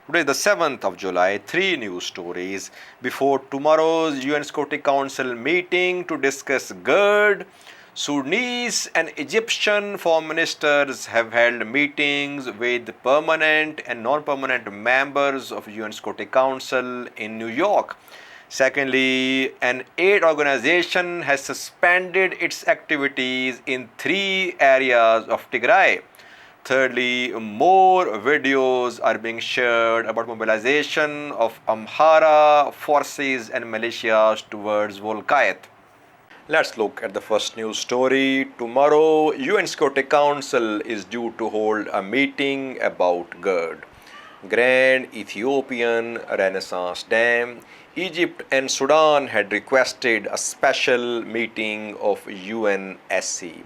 Today is the 7th of July. Three news stories. Before tomorrow's UN Security Council meeting to discuss GERD, Sudanese and Egyptian foreign ministers have held meetings with permanent and non-permanent members of UN Security Council in New York. Secondly, an aid organization has suspended its activities in three areas of Tigray. Thirdly, more videos are being shared about mobilization of Amhara forces and militias towards Volkayet. Let's look at the first news story. Tomorrow, UN Security Council is due to hold a meeting about GERD, Grand Ethiopian Renaissance Dam. Egypt and Sudan had requested a special meeting of UNSC.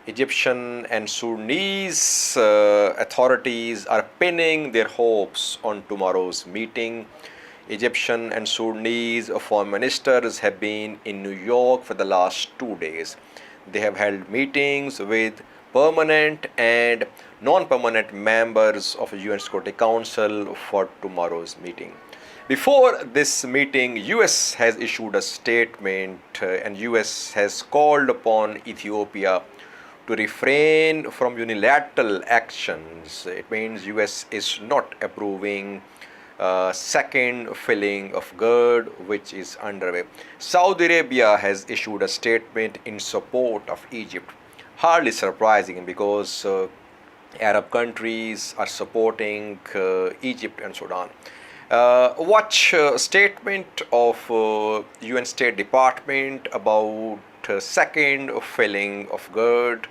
Egyptian and Sudanese authorities are pinning their hopes on tomorrow's meeting. Egyptian and Sudanese foreign ministers have been in New York for the last 2 days. They have held meetings with permanent and non-permanent members of the UN Security Council for tomorrow's meeting. Before this meeting, US has issued a statement and US has called upon Ethiopia to refrain from unilateral actions. It means US is not approving second filling of GERD, which is underway. Saudi Arabia has issued a statement in support of Egypt. Hardly surprising because Arab countries are supporting Egypt and Sudan. Watch statement of UN State Department about second filling of GERD.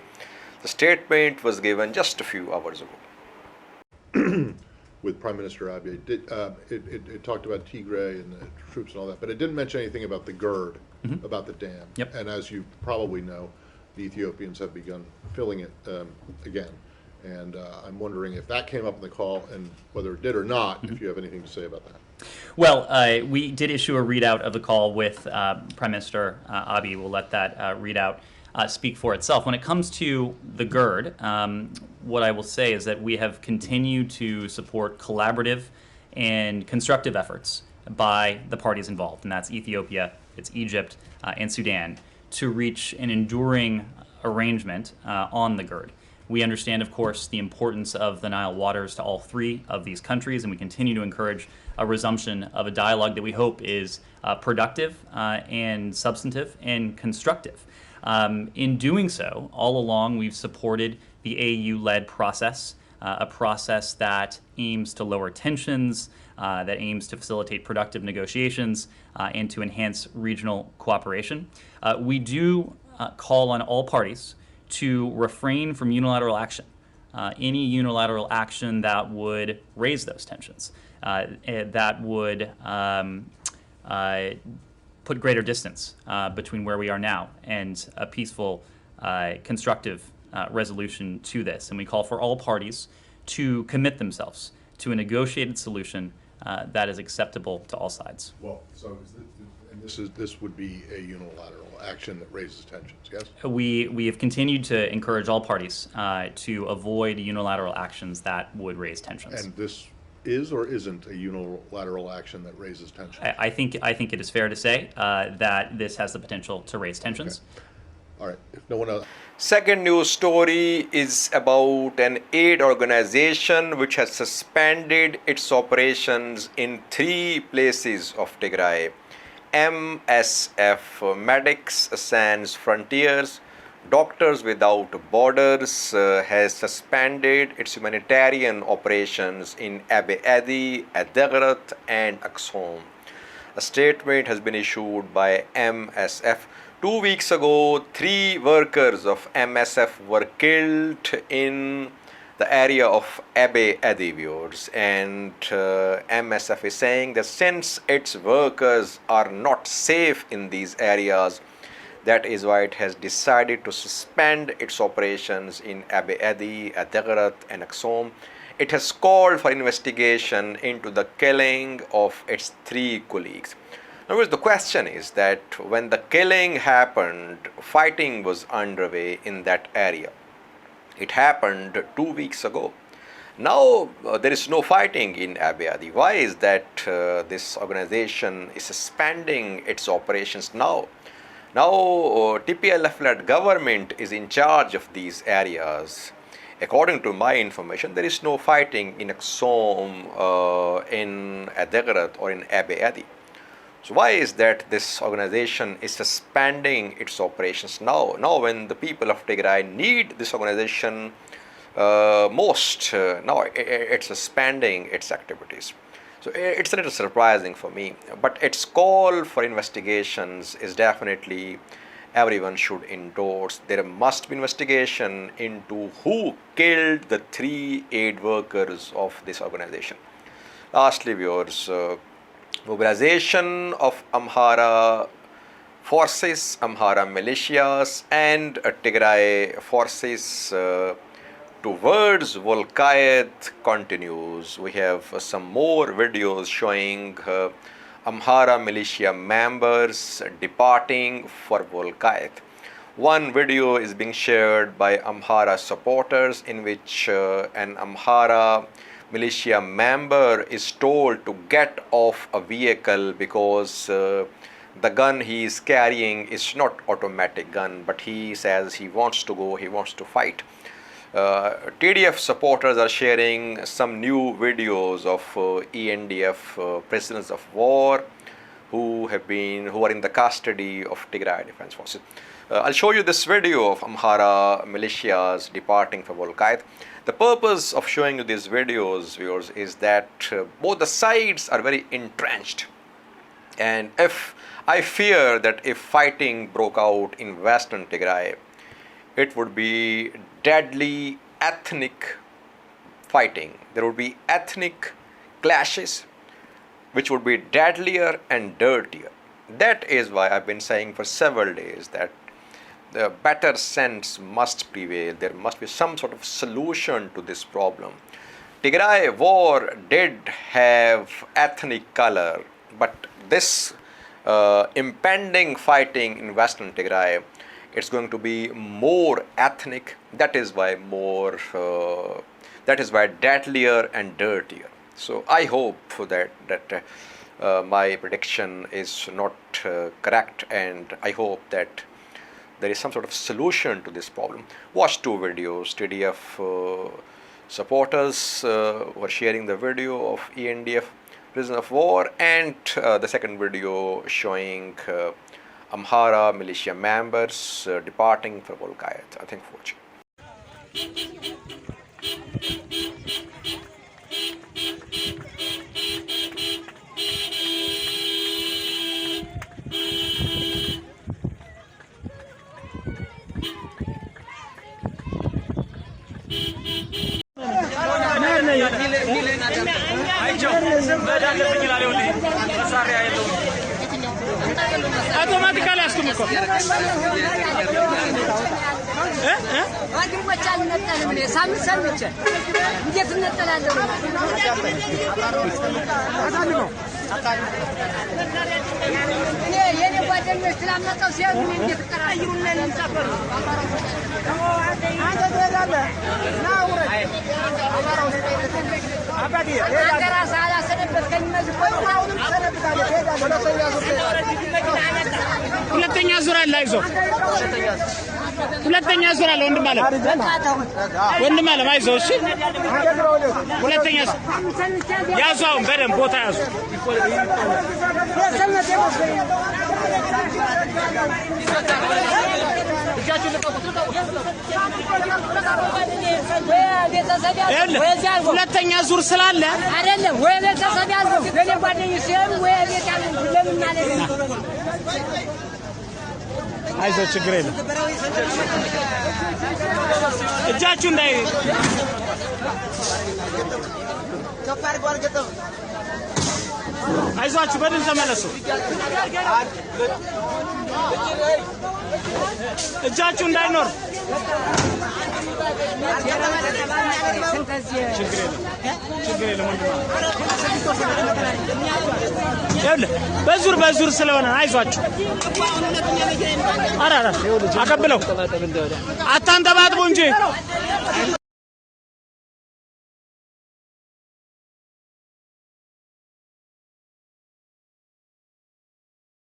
The statement was given just a few hours ago. With Prime Minister Abiy, it talked about Tigray and the troops and all that, but it didn't mention anything about the GERD, about the dam. Yep. And as you probably know, the Ethiopians have begun filling it again. And I'm wondering if that came up in the call and whether it did or not, if you have anything to say about that. Well, we did issue a readout of the call with Prime Minister Abiy. We'll let that readout speak for itself. When it comes to the GERD, what I will say is that we have continued to support collaborative and constructive efforts by the parties involved, and that's Ethiopia, it's Egypt, and Sudan, to reach an enduring arrangement on the GERD. We understand, of course, the importance of the Nile waters to all three of these countries, and we continue to encourage a resumption of a dialogue that we hope is productive and substantive and constructive. In doing so, all along we've supported the AU-led process, a process that aims to lower tensions, that aims to facilitate productive negotiations, and to enhance regional cooperation. We do call on all parties to refrain from unilateral action, any unilateral action that would raise those tensions, that would put greater distance between where we are now and a peaceful, constructive resolution to this. And we call for all parties to commit themselves to a negotiated solution that is acceptable to all sides. Well, so this would be a unilateral action that raises tensions, yes? We have continued to encourage all parties to avoid unilateral actions that would raise tensions. And this is or isn't a unilateral action that raises tensions? I think it is fair to say that this has the potential to raise tensions. Okay. All right. If no one else. Second news story is about an aid organization which has suspended its operations in three places of Tigray. MSF, Medics Sans Frontiers, Doctors Without Borders, has suspended its humanitarian operations in Abe Adi, Adegrat, and Aksum. A statement has been issued by MSF. 2 weeks ago, 3 workers of MSF were killed in the area of Abe Adi viewers, and MSF is saying that since its workers are not safe in these areas, that is why it has decided to suspend its operations in Abe Adi, Adegrat, and Aksum. It has called for investigation into the killing of its 3 colleagues. Now, the question is that when the killing happened, fighting was underway in that area. It happened 2 weeks ago. Now there is no fighting in Abiy. Why is that this organization is suspending its operations now? Now TPLF-led government is in charge of these areas. According to my information, there is no fighting in Axom, in Adegrat or in Abiy. So why is that this organization is suspending its operations now? Now when the people of Tigray need this organization most, now it's suspending its activities. So it's a little surprising for me, but its call for investigations is definitely everyone should endorse. There must be investigation into who killed the 3 aid workers of this organization. Lastly, viewers, mobilization of Amhara forces, Amhara militias and Tigray forces towards Volkayet continues. We have some more videos showing Amhara militia members departing for Volkayet. One video is being shared by Amhara supporters in which an Amhara militia member is told to get off a vehicle because the gun he is carrying is not automatic gun, but he says he wants to go, he wants to fight. TDF supporters are sharing some new videos of ENDF prisoners of war who are in the custody of Tigray Defense Forces. I'll show you this video of Amhara militias departing for Volkayet. The purpose of showing you these videos, viewers, is that both the sides are very entrenched, and I fear that if fighting broke out in Western Tigray, it would be deadly ethnic fighting. There would be ethnic clashes which would be deadlier and dirtier. That is why I've been saying for several days that the better sense must prevail. There must be some sort of solution to this problem. Tigray war did have ethnic color, but this impending fighting in Western Tigray, it's going to be more ethnic. That is why deadlier and dirtier. So I hope that my prediction is not correct, and I hope that there is some sort of solution to this problem. Watch 2 videos. TDF supporters were sharing the video of ENDF prisoner of war, and the second video showing Amhara militia members departing for Volkayet. I think for watching. automatically askumko ሁለተኛ ዙር አለ አይዞህ ሁለተኛ ዙር አለ ወንድም አለ አይዞህ እሺ ሁለተኛ ያዙ በደንብ ቦታ ያዙ ሁለተኛ ዙር ስላለ አይደለም ወይ ቤተሰብ ያለው ለኔ ጓደኞች ሲሆን ወይ ቤት ያለው ለምን ማለት ነው አይዞህ ችግር የለም እጃችሁ እንዳይ ከፋር ጓል ገጠም አይዟችሁ በደንብ ተመለሱ እጃችሁ እንዳይኖር ችግር የለም በዙር ስለሆነ አይዟችሁ አራራ አቀብለው አታንተባጥቡ እንጂ